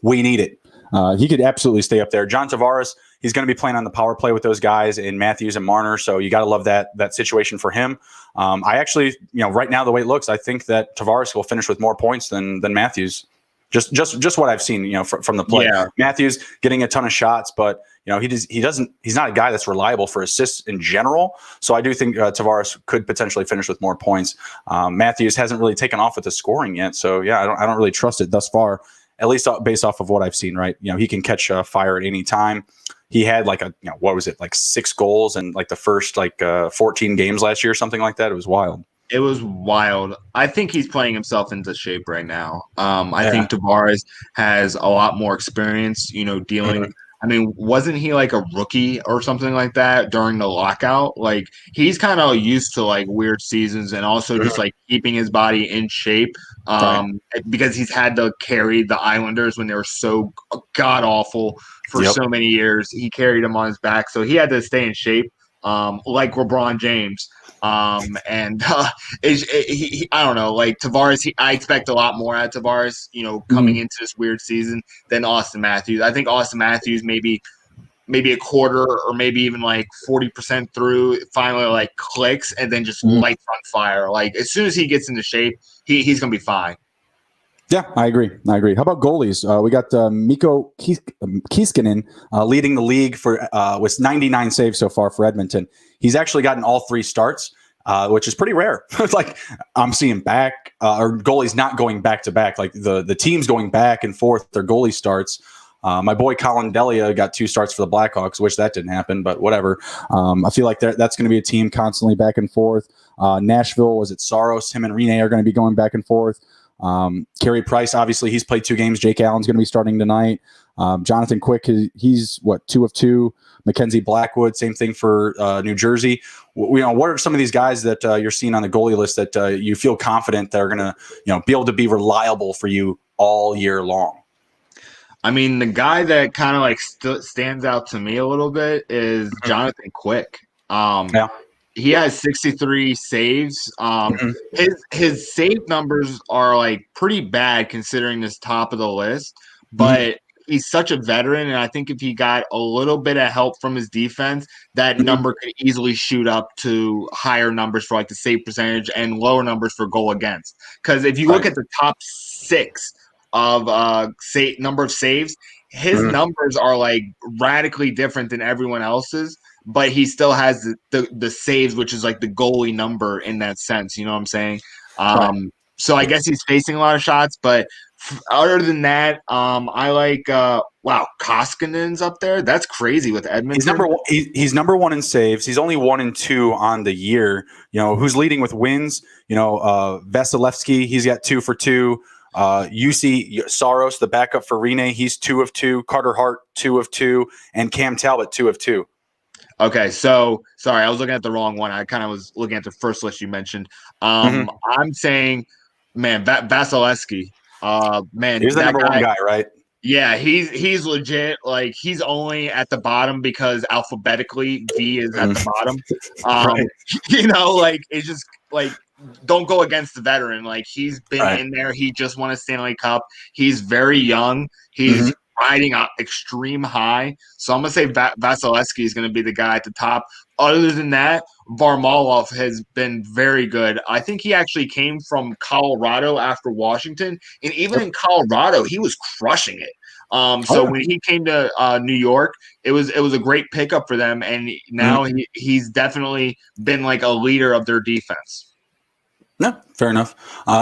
we need it. He could absolutely stay up there. John Tavares, he's going to be playing on the power play with those guys in Matthews and Marner, so you got to love that situation for him. I actually, right now the way it looks, I think that Tavares will finish with more points than Matthews. Just what I've seen, from the play. Yeah. Matthews getting a ton of shots, but he's not a guy that's reliable for assists in general. So I do think Tavares could potentially finish with more points. Matthews hasn't really taken off with the scoring yet, so I don't really trust it thus far. At least based off of what I've seen, right? He can catch fire at any time. He had like 6 goals in like the first 14 games last year, something like that. It was wild. It was wild. I think he's playing himself into shape right now. I think Tavares has a lot more experience, dealing I mean, wasn't he like a rookie or something like that during the lockout? Like he's kind of used to like weird seasons and also just like keeping his body in shape. Right. Because he's had to carry the Islanders when they were so god awful for so many years. He carried them on his back, so he had to stay in shape, like LeBron James. I don't know, like Tavares. I expect a lot more out of Tavares, coming into this weird season than Austin Matthews. I think Austin Matthews maybe a quarter or maybe even like 40% through finally like clicks and then just lights on fire. Like as soon as he gets into shape, he's gonna be fine. Yeah, I agree. How about goalies? We got Mikko Kieskinen leading the league for with 99 saves so far for Edmonton. He's actually gotten all 3 starts, which is pretty rare. It's like I'm seeing back or goalies not going back to back. Like the teams going back and forth their goalie starts. My boy Colin Delia got 2 starts for the Blackhawks. Wish that didn't happen, but whatever. I feel like that's going to be a team constantly back and forth. Nashville, was it Saros? Him and Rene are going to be going back and forth. Carey Price, obviously, he's played 2 games. Jake Allen's going to be starting tonight. Jonathan Quick, he's 2 of 2. Mackenzie Blackwood, same thing for New Jersey. What are some of these guys that you're seeing on the goalie list that you feel confident that are going to be able to be reliable for you all year long? I mean, the guy that kind of like stands out to me a little bit is Jonathan Quick. Yeah. He has 63 saves. His save numbers are like pretty bad considering this top of the list, but he's such a veteran, and I think if he got a little bit of help from his defense, that number could easily shoot up to higher numbers for like the save percentage and lower numbers for goal against. Because if you look at the top 6 of number of saves, his numbers are like radically different than everyone else's, but he still has the saves, which is like the goalie number in that sense. You know what I'm saying? So I guess he's facing a lot of shots, but other than that, I like Koskinen's up there. That's crazy with Edmonton. He's number 1 in saves. He's only 1 and 2 on the year. Who's leading with wins? Vasilevsky, he's got 2 for 2. UC Saros, the backup for Rene, he's 2 of 2. Carter Hart, 2 of 2, and Cam Talbot, 2 of 2. Okay, so sorry, I was looking at the wrong one. I kind of was looking at the first list you mentioned. I'm saying, man, Vasilevsky. Man, he's the number 1 guy, right? Yeah, he's legit. Like he's only at the bottom because alphabetically V is at the bottom. Like it's just like don't go against the veteran. Like he's been in there. He just won a Stanley Cup. He's very young. He's riding up extreme high. So I'm gonna say Vasilevsky is gonna be the guy at the top. Other than that, Varlamov has been very good. I think he actually came from Colorado after Washington, and even in Colorado, he was crushing it. So when he came to New York, it was a great pickup for them, and now he's definitely been like a leader of their defense. No, fair enough.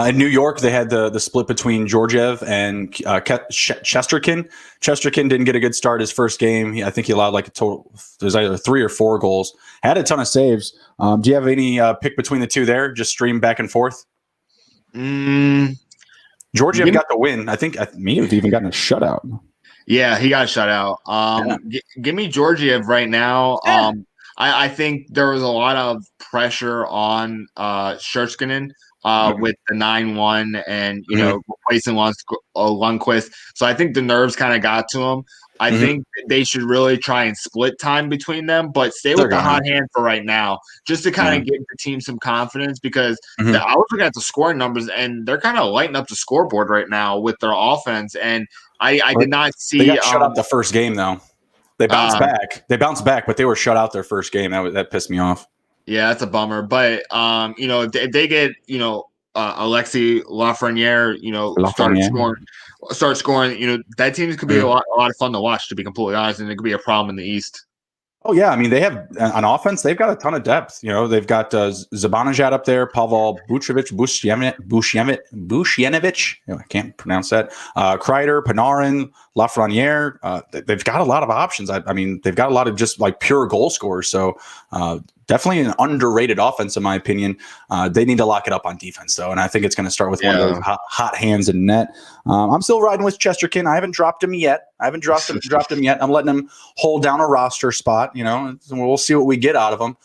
In New York, they had the split between Georgiev and Chesterkin. Chesterkin didn't get a good start his first game. I think he allowed like a total. There's either 3 or 4 goals. Had a ton of saves. Do you have any pick between the two there? Just stream back and forth. Georgiev got the win. I think may have even gotten a shutout. Yeah, he got shut out. Give me Georgiev right now. I think there was a lot of pressure on Sherskinen with the 9-1 and replacing Lundqvist. So I think the nerves kind of got to him. I think they should really try and split time between them, but stay with the hot hand for right now, just to kind of give the team some confidence. Because I was looking at the scoring numbers, and they're kind of lighting up the scoreboard right now with their offense. And I did not see. They got shut out the first game though. They bounced back. But they were shut out their first game. That pissed me off. Yeah, that's a bummer. But if they get Alexis Lafreniere, start scoring. That team could be a lot of fun to watch. To be completely honest, and it could be a problem in the East. Oh yeah, I mean they have on offense. They've got a ton of depth. They've got Zibanejad up there, Pavel Bushyanovich. I can't pronounce that. Kreider, Panarin, Lafreniere. They've got a lot of options. I mean, they've got a lot of just like pure goal scorers. So definitely an underrated offense, in my opinion. They need to lock it up on defense, though, and I think it's going to start with one of those hot hands in net. I'm still riding with Chesterkin. I haven't dropped him yet. I'm letting him hold down a roster spot, and we'll see what we get out of him.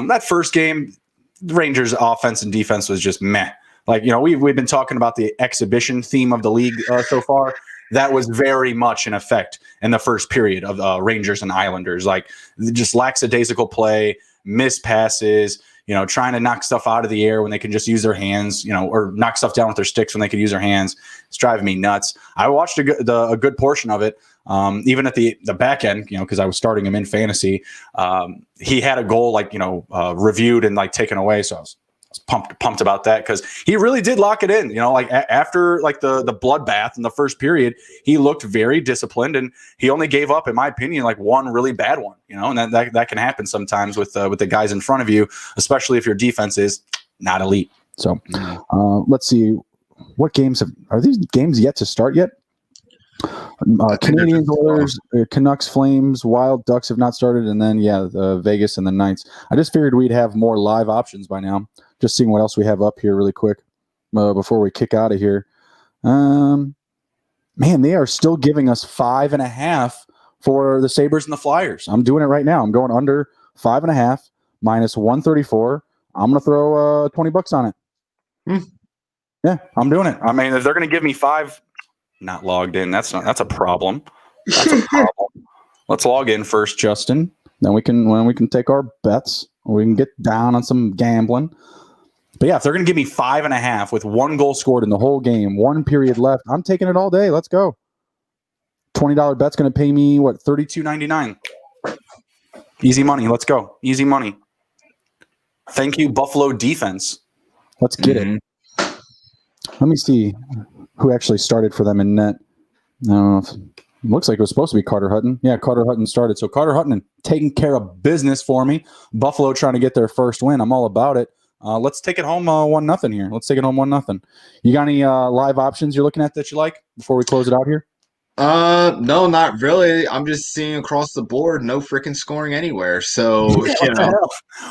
That first game, the Rangers' offense and defense was just meh. Like, we've been talking about the exhibition theme of the league so far. That was very much in effect in the first period of Rangers and Islanders. Like, just lackadaisical play, missed passes, trying to knock stuff out of the air when they can just use their hands, or knock stuff down with their sticks when they could use their hands. It's driving me nuts. I watched a good portion of it, even at the back end, because I was starting him in fantasy. He had a goal, reviewed and taken away. So I was pumped about that because he really did lock it in. After the bloodbath in the first period, he looked very disciplined, and he only gave up, in my opinion, one really bad one. And that can happen sometimes with the guys in front of you, especially if your defense is not elite. So let's see, what games are these games yet to start yet? Canadians, Oilers, Canucks, Flames, Wild, Ducks have not started, and then Vegas and the Knights. I just figured we'd have more live options by now. Just seeing what else we have up here really quick before we kick out of here. Man, they are still giving us 5.5 for the Sabres and the Flyers. I'm doing it right now. I'm going under 5.5 minus 134. I'm going to throw $20 on it. Yeah, I'm doing it. I mean, if they're going to give me 5, not logged in. That's a problem. That's a problem. Let's log in first, Justin. Then we can take our bets. We can get down on some gambling. But yeah, if they're going to give me 5.5 with 1 goal scored in the whole game, 1 period left, I'm taking it all day. Let's go. $20 bet's going to pay me $32.99. Easy money. Let's go. Easy money. Thank you, Buffalo defense. Let's get it. Let me see who actually started for them in net. Looks like it was supposed to be Carter Hutton. Yeah, Carter Hutton started. So Carter Hutton taking care of business for me. Buffalo trying to get their first win. I'm all about it. Let's take it home 1-0 here. Let's take it home 1-0. You got any live options you're looking at that you like before we close it out here? No, not really. I'm just seeing across the board, no freaking scoring anywhere. So, well,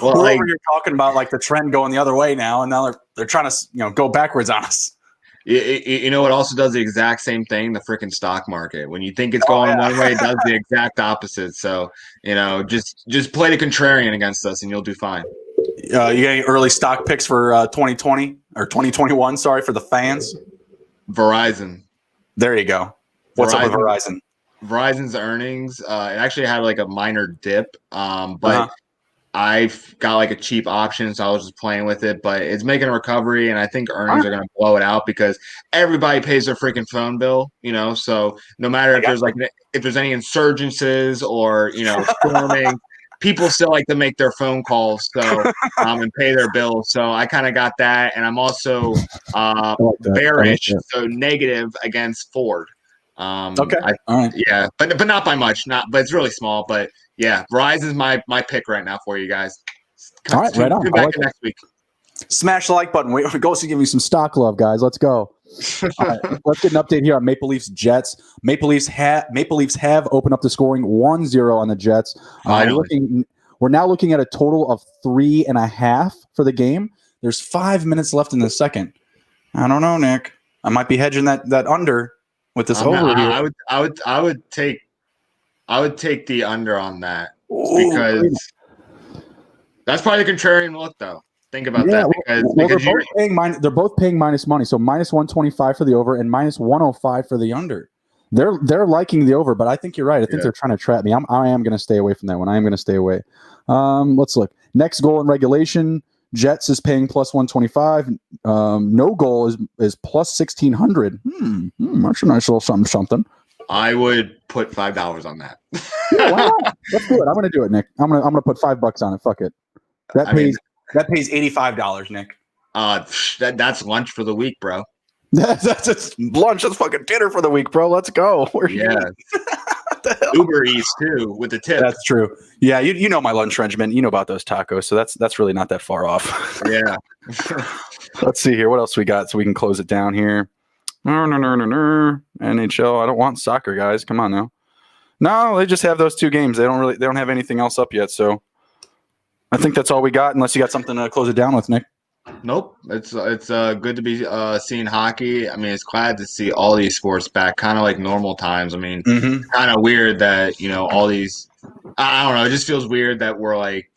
we're over here talking about the trend going the other way now, and now they're trying to go backwards on us. You know what also does the exact same thing? The freaking stock market. When you think it's going one way, it does the exact opposite. So, just play the contrarian against us, and you'll do fine. You got any early stock picks for 2020 or 2021? Sorry, for the fans. Verizon. There you go. What's up with Verizon? Verizon's earnings. It actually had a minor dip, but I've got a cheap option, so I was just playing with it. But it's making a recovery, and I think earnings are going to blow it out because everybody pays their freaking phone bill. So no matter if there's any insurgences or storming. People still like to make their phone calls, and pay their bills. So I kind of got that, and I'm also bearish, so negative against Ford. Okay, all right. Yeah, but not by much. But it's really small. But yeah, Verizon's my pick right now for you guys. All right, right on. Tune back next week. Smash the like button. We're going to give you some stock love, guys. Let's go. All right, let's get an update here on Maple Leafs Jets. Maple Leafs have opened up the scoring 1-0 on the Jets. We're now looking at a total of 3.5 for the game. There's 5 minutes left in the second. I don't know, Nick. I might be hedging that under with this over here. I would take the under on that because that's probably the contrarian look, though. Think about that because they're both paying minus money. So minus 125 for the over and minus 105 for the under. They're liking the over, but I think you're right. I think they're trying to trap me. I am going to stay away from that one. I am going to stay away. Let's look. Next goal in regulation. Jets is paying plus 125. No goal is plus 1,600. That's a nice little something. I would put $5 on that. Yeah, why not? Let's do it. I'm going to do it, Nick. I'm going to put $5 on it. Fuck it. That pays $85, Nick. That's lunch for the week, bro. That's lunch. That's fucking dinner for the week, bro. Let's go. Uber Eats too with the tip. That's true. Yeah, you know my lunch regimen. You know about those tacos, so that's really not that far off. Yeah. Let's see here. What else we got so we can close it down here? NHL. I don't want soccer, guys. Come on now. No, they just have those 2 games. They don't have anything else up yet. So I think that's all we got, unless you got something to close it down with, Nick. Nope. It's good to be seeing hockey. I mean, it's glad to see all these sports back, kind of like normal times. I mean, Mm-hmm. it's kind of weird that all these. I don't know. It just feels weird that we're like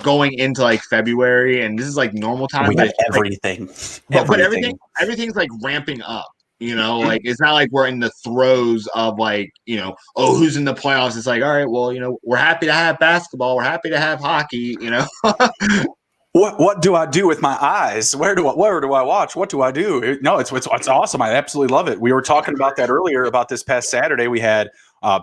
going into like February, and this is like normal time. We But got it's like, everything. but everything's like ramping up. Like it's not like we're in the throes of like oh, who's in the playoffs. It's like, all right, well, we're happy to have basketball. We're happy to have hockey. What do I do with my eyes? Where do I watch? What do I do? No, it's awesome. I absolutely love it. We were talking about that earlier about this past Saturday. We had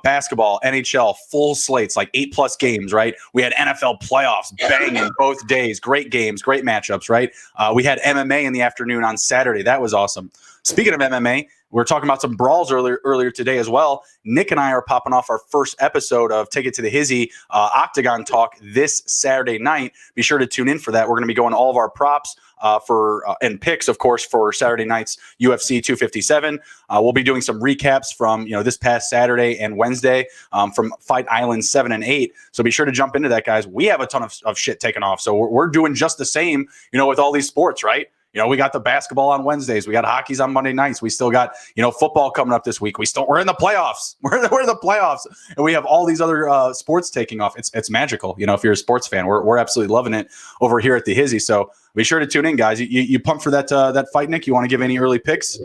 basketball, NHL, full slates, like 8+ games, right? We had NFL playoffs banging both days. Great games, great matchups, right? We had MMA in the afternoon on Saturday. That was awesome. Speaking of MMA, we were talking about some brawls earlier today as well. Nick and I are popping off our first episode of Take It to the Hizzy Octagon Talk this Saturday night. Be sure to tune in for that. We're going to be going all of our props and picks, of course, for Saturday night's UFC 257. We'll be doing some recaps from this past Saturday and Wednesday from Fight Island 7 and 8. So be sure to jump into that, guys. We have a ton of shit taken off, so we're doing just the same, with all these sports, right? We got the basketball on Wednesdays. We got hockey's on Monday nights. We still got, football coming up this week. We're in the playoffs. We're in the playoffs, and we have all these other sports taking off. It's magical. If you're a sports fan, we're absolutely loving it over here at the Hizzy. So be sure to tune in, guys. You pumped for that fight, Nick? You want to give any early picks?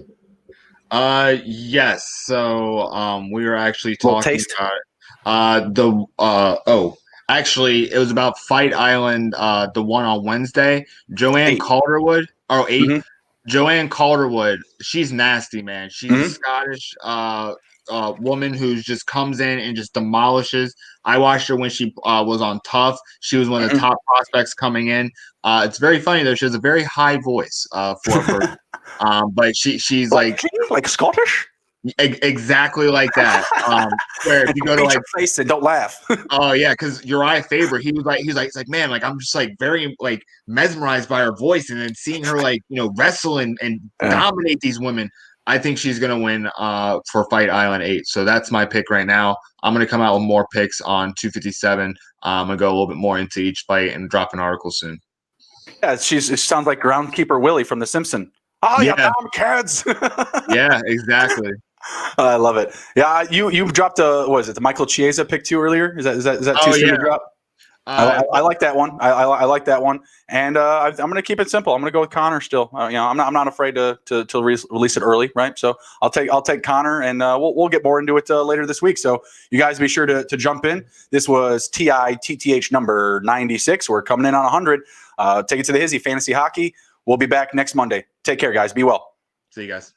Yes. So we were actually talking about actually, it was about Fight Island, the one on Wednesday. Joanne Calderwood. Oh, 8. Mm-hmm. Joanne Calderwood. She's nasty, man. She's a Scottish woman who just comes in and just demolishes. I watched her when she was on Tough. She was one of the top prospects coming in. It's very funny though. She has a very high voice for her, but she's like Scottish. Exactly like that. Where if you go to like face and don't laugh. Oh yeah, because Uriah Faber, he's like, man, like I'm just like very like mesmerized by her voice, and then seeing her like wrestle and dominate these women. I think she's gonna win for Fight Island 8. So that's my pick right now. I'm gonna come out with more picks on 257. I'm gonna go a little bit more into each fight and drop an article soon. Yeah, it sounds like Groundkeeper Willie from The Simpsons. Oh yeah, damn kids. Yeah, exactly. I love it. Yeah, you dropped the Michael Chiesa pick 2 earlier? Is that too soon to drop? I like that one. I like that one, and I'm going to keep it simple. I'm going to go with Connor still. I'm not afraid to release it early, right? So I'll take Connor, and we'll get more into it later this week. So you guys be sure to jump in. This was TITTH number 96. We're coming in on 100. Take it to the Hizzy Fantasy Hockey. We'll be back next Monday. Take care, guys. Be well. See you guys.